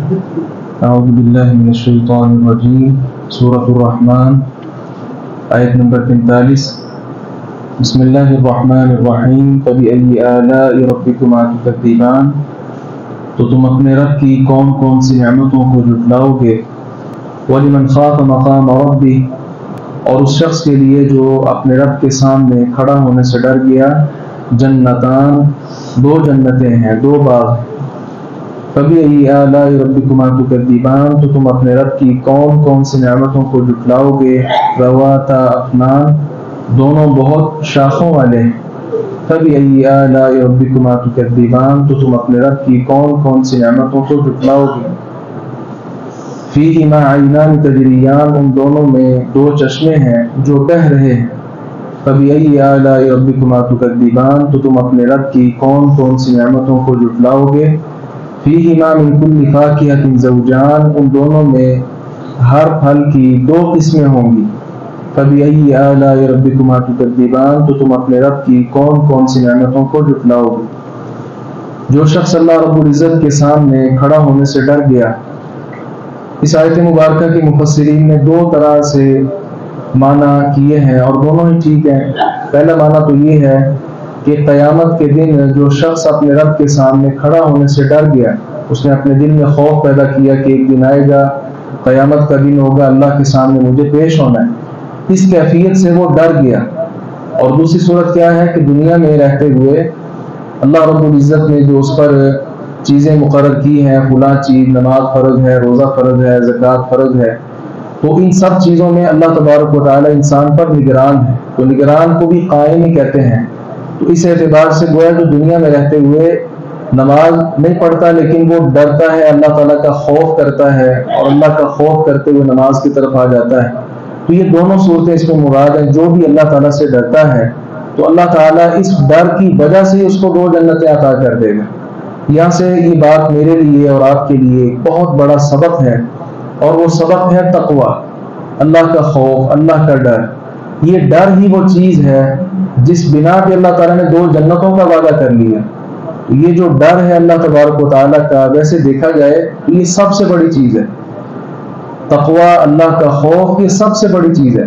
اعوذ باللہ من الشیطان الرجیم۔ سورۃ الرحمن آیت نمبر 45۔ بسم اللہ الرحمن الرحیم۔ فبأي آلاء ربكما تكذبان، تو تم اپنے رب کی کون کون سی نعمتوں کو جھٹلاؤ گے۔ وَلِمَنْ خَافَ مَقَامَ رَبِّهِ، اور اس شخص کے لیے جو اپنے رب کے سامنے کھڑا ہونے سے ڈر گیا، جنتان، دو جنتیں ہیں، دو باغ۔ فَبِأَيِّ آلَاءِ رَبِّكُمَا تُكَذِّبَانِ، تو تم اپنے رب کی کون کون سی نعمتوں کو جھٹلاؤ گے۔ ذَوَاتَا أَفْنَانٍ، دونوں بہت شاخوں والے ہیں۔ فَبِأَيِّ آلَاءِ رَبِّكُمَا تُكَذِّبَانِ، تو تم اپنے رب کی کون کون سی نعمتوں کو جھٹلاؤ گے۔ فِيهِمَا عَيْنَانِ تَجْرِيَانِ، ان دونوں میں دو چشمے ہیں جو بہہ رہے ہیں۔ فَبِأَيِّ آلَاءِ رَبِّكُمَا تُكَذِّبَانِ، تو تم اپنے رب کی کون کون سی نعمتوں کو جھٹلاؤ گے۔ فِيهِمَا مِن كُلِّ فَاكِهَةٍ زَوْجَانِ، ان دونوں میں ہر پھل کی دو قسمیں ہوں گی۔ فَبِأَيِّ آلَاءِ رَبِّكُمَا تُكَذِّبَانِ، تو تم اپنے رب کی کون کون سی نعمتوں کو جھٹلاؤ گے۔ جو شخص اللہ رب العزت کے سامنے کھڑا ہونے سے ڈر گیا، اس آیت مبارکہ کے مفسرین نے دو طرح سے معنی کیے ہیں اور دونوں ہی ٹھیک ہیں۔ پہلا معنی تو یہ ہے کہ قیامت کے دن جو شخص اپنے رب کے سامنے کھڑا ہونے سے ڈر گیا، اس نے اپنے دل میں خوف پیدا کیا کہ ایک دن آئے گا، قیامت کا دن ہوگا، اللہ کے سامنے مجھے پیش ہونا ہے، اس کیفیت سے وہ ڈر گیا۔ اور دوسری صورت کیا ہے کہ دنیا میں رہتے ہوئے اللہ رب العزت نے جو اس پر چیزیں مقرر کی ہیں، فلاں چیز نماز فرض ہے، روزہ فرض ہے، زکوٰۃ فرض ہے، تو ان سب چیزوں میں اللہ تبارک و تعالی انسان پر نگران ہے، تو نگران کو بھی قائم ہی کہتے ہیں۔ تو اس اعتبار سے گویا جو دنیا میں رہتے ہوئے نماز نہیں پڑھتا لیکن وہ ڈرتا ہے، اللہ تعالیٰ کا خوف کرتا ہے اور اللہ کا خوف کرتے ہوئے نماز کی طرف آ جاتا ہے، تو یہ دونوں صورتیں اس میں مراد ہیں۔ جو بھی اللہ تعالیٰ سے ڈرتا ہے تو اللہ تعالیٰ اس ڈر کی وجہ سے اس کو دو جنتیں عطا کر دے گا۔ یہاں سے یہ بات میرے لیے اور آپ کے لیے بہت بڑا سبق ہے، اور وہ سبق ہے تقویٰ، اللہ کا خوف، اللہ کا ڈر۔ یہ ڈر ہی وہ چیز ہے جس بنا پہ اللہ تعالیٰ نے دو جنتوں کا وعدہ کر لیا۔ یہ جو ڈر ہے اللہ تبارک و تعالیٰ کا، ویسے دیکھا جائے تو یہ سب سے بڑی چیز ہے۔ تقویٰ، اللہ کا خوف، یہ سب سے بڑی چیز ہے۔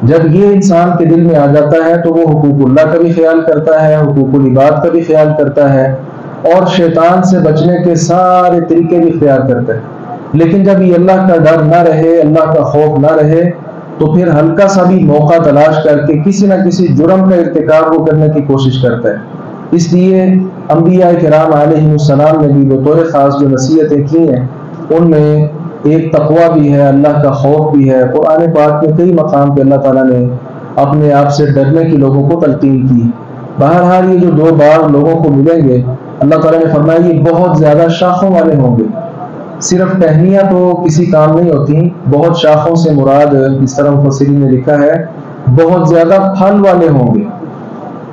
جب یہ انسان کے دل میں آ جاتا ہے تو وہ حقوق اللہ کا بھی خیال کرتا ہے، حقوق العباد کا بھی خیال کرتا ہے، اور شیطان سے بچنے کے سارے طریقے بھی اختیار کرتا ہے۔ لیکن جب یہ اللہ کا ڈر نہ رہے، اللہ کا خوف نہ رہے، تو پھر ہلکا سا بھی موقع تلاش کر کے کسی نہ کسی جرم کا ارتکاب وہ کرنے کی کوشش کرتا ہے۔ اس لیے انبیاء کرام علیہ السلام نے بھی بطور خاص جو نصیحتیں کی ہیں، ان میں ایک تقویٰ بھی ہے، اللہ کا خوف بھی ہے۔ قرآن پاک میں کئی مقام پہ اللہ تعالیٰ نے اپنے آپ سے ڈرنے کی لوگوں کو تلقین کی۔ بہرحال یہ جو دو باغ لوگوں کو ملیں گے، اللہ تعالیٰ نے فرمایا یہ بہت زیادہ شاخوں والے ہوں گے۔ صرف ٹہنیاں تو کسی کام نہیں ہوتی، بہت شاخوں سے مراد، اس طرح مفسرین نے لکھا ہے، بہت زیادہ پھل والے ہوں گے۔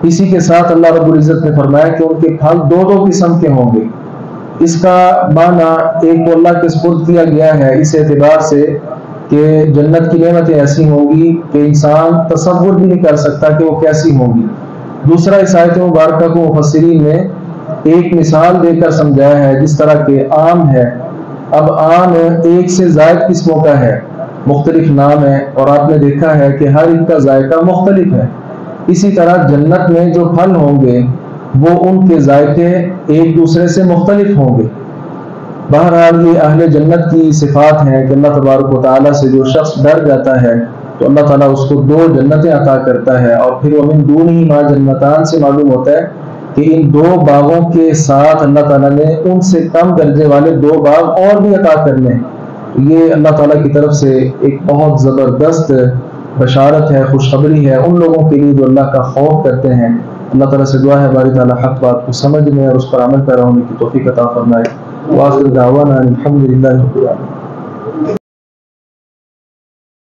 اسی کے ساتھ اللہ رب العزت نے فرمایا کہ ان کے پھل دو دو قسم کے ہوں گے۔ اس کا معنی ایک تو اللہ کے سپرد کیا گیا ہے اس اعتبار سے کہ جنت کی نعمتیں ایسی ہوں گی کہ انسان تصور بھی نہیں کر سکتا کہ وہ کیسی ہوں گی۔ دوسرا اس آیت مبارکہ کو مفسرین نے ایک مثال دے کر سمجھایا ہے، جس طرح کہ آم ہے، اب آم ایک سے زائد قسموں کا ہے، مختلف نام ہے، اور آپ نے دیکھا ہے کہ ہر ایک کا ذائقہ مختلف ہے۔ اسی طرح جنت میں جو پھل ہوں گے وہ ان کے ذائقے ایک دوسرے سے مختلف ہوں گے۔ بہرحال یہ اہل جنت کی صفات ہیں کہ اللہ تبارک و تعالیٰ سے جو شخص ڈر جاتا ہے تو اللہ تعالیٰ اس کو دو جنتیں عطا کرتا ہے، اور پھر وَمِن دُونِهِمَا جنتان سے معلوم ہوتا ہے کہ ان دو باغوں کے ساتھ اللہ تعالیٰ نے ان سے کم درجے والے دو باغ اور بھی عطا کرنے ہیں۔ یہ اللہ تعالیٰ کی طرف سے ایک بہت زبردست بشارت ہے، خوشخبری ہے ان لوگوں کے لیے جو اللہ کا خوف کرتے ہیں۔ اللہ تعالیٰ سے دعا ہے باری تعالیٰ حق بات کو سمجھنے اور اس پر عمل پیرا ہونے کی توفیق عطا فرمائے۔ وآخر دعوانا الحمد للہ رب العالمین۔